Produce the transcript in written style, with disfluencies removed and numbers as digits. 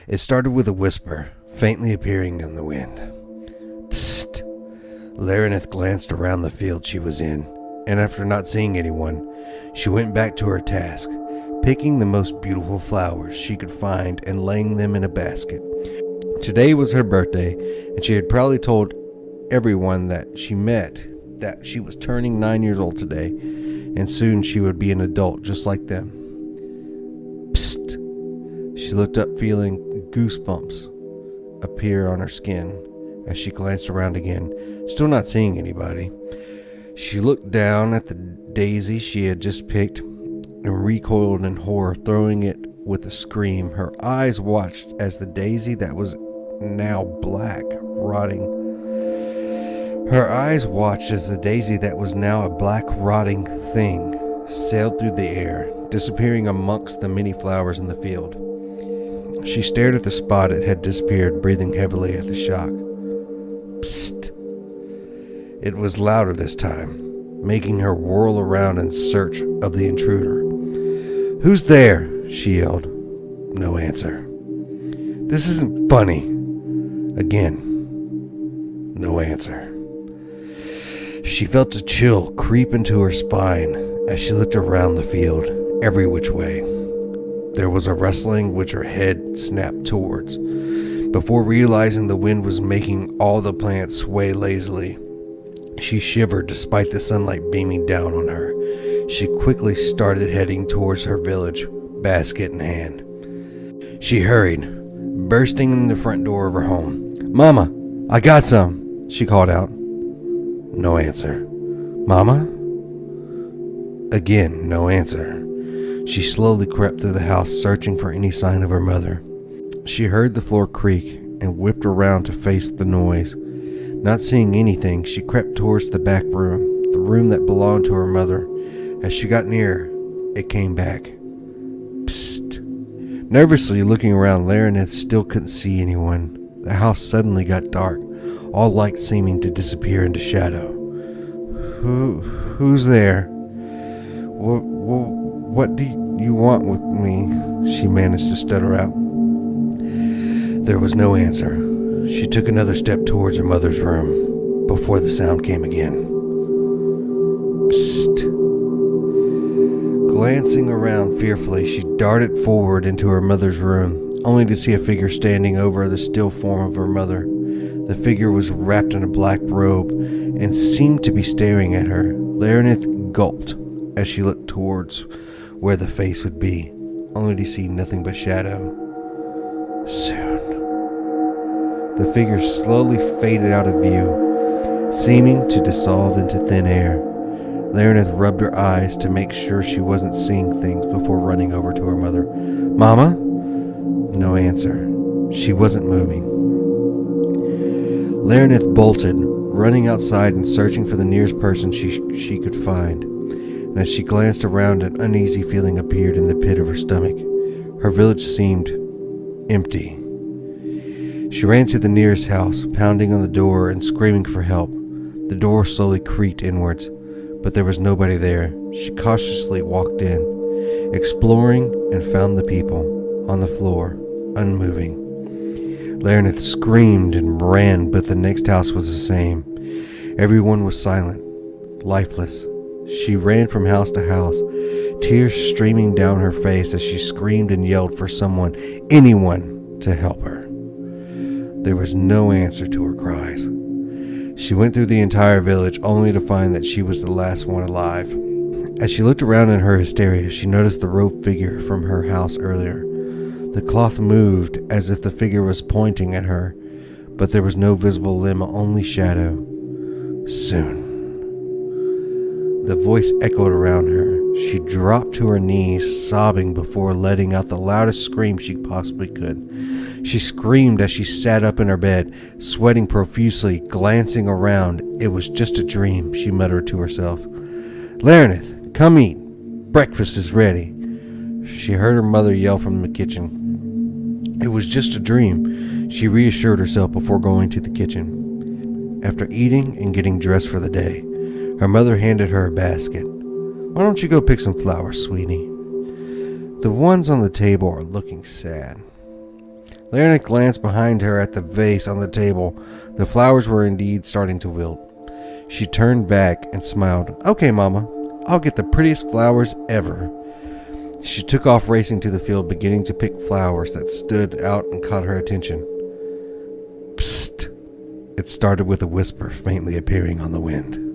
It started with a whisper, faintly appearing in the wind. Psst! Larineth glanced around the field she was in, and after not seeing anyone, she went back to her task, picking the most beautiful flowers she could find and laying them in a basket. Today was her birthday, and she had proudly told everyone that she met that she was turning 9 years old today, and soon she would be an adult just like them. Psst! She looked up, feeling goosebumps appear on her skin as she glanced around again, still not seeing anybody. She looked down at the daisy she had just picked and recoiled in horror, throwing it with a scream. Her eyes watched as the daisy that was now black, rotting. Her eyes watched as the daisy that was now a black, rotting thing sailed through the air, disappearing amongst the many flowers in the field. She stared at the spot it had disappeared, breathing heavily at the shock. Psst! It was louder this time, making her whirl around in search of the intruder. "Who's there?" she yelled. No answer. "This isn't funny." Again, no answer. She felt a chill creep into her spine as she looked around the field, every which way. There was a rustling which her head snapped towards, before realizing the wind was making all the plants sway lazily. She shivered despite the sunlight beaming down on her. She quickly started heading towards her village, basket in hand. She hurried, bursting in the front door of her home. "Mama, I got some," she called out. No answer. "Mama?" Again, no answer. She slowly crept through the house, searching for any sign of her mother. She heard the floor creak and whipped around to face the noise. Not seeing anything, she crept towards the back room, the room that belonged to her mother. As she got near, it came back. Psst. Nervously looking around, Larineth still couldn't see anyone. The house suddenly got dark, all light seeming to disappear into shadow. Who's there? What do you want with me?" she managed to stutter out. There was no answer. She took another step towards her mother's room before the sound came again. Psst. Glancing around fearfully, she darted forward into her mother's room, only to see a figure standing over the still form of her mother. The figure was wrapped in a black robe and seemed to be staring at her. Larineth gulped as she looked towards where the face would be, only to see nothing but shadow. Soon, the figure slowly faded out of view, seeming to dissolve into thin air. Larineth rubbed her eyes to make sure she wasn't seeing things before running over to her mother. "Mama?" No answer. She wasn't moving. Larineth bolted, running outside and searching for the nearest person she could find. And as she glanced around, an uneasy feeling appeared in the pit of her stomach. Her village seemed empty. She ran to the nearest house, pounding on the door and screaming for help. The door slowly creaked inwards, but there was nobody there. She cautiously walked in, exploring, and found the people on the floor, unmoving. Larineth screamed and ran, but the next house was the same. Everyone was silent, lifeless. She ran from house to house, tears streaming down her face as she screamed and yelled for someone, anyone, to help her. There was no answer to her cries. She went through the entire village only to find that she was the last one alive. As she looked around in her hysteria, she noticed the robed figure from her house earlier. The cloth moved as if the figure was pointing at her, but there was no visible limb, only shadow. Soon. The voice echoed around her. She dropped to her knees, sobbing before letting out the loudest scream she possibly could. She screamed as she sat up in her bed, sweating profusely, glancing around. It was just a dream, she muttered to herself. "Larineth, come eat. Breakfast is ready." She heard her mother yell from the kitchen. It was just a dream, she reassured herself before going to the kitchen. After eating and getting dressed for the day, her mother handed her a basket. "Why don't you go pick some flowers, sweetie? The ones on the table are looking sad." Laren glanced behind her at the vase on the table. The flowers were indeed starting to wilt. She turned back and smiled. "Okay, Mama. I'll get the prettiest flowers ever." She took off racing to the field, beginning to pick flowers that stood out and caught her attention. Psst! It started with a whisper faintly appearing on the wind.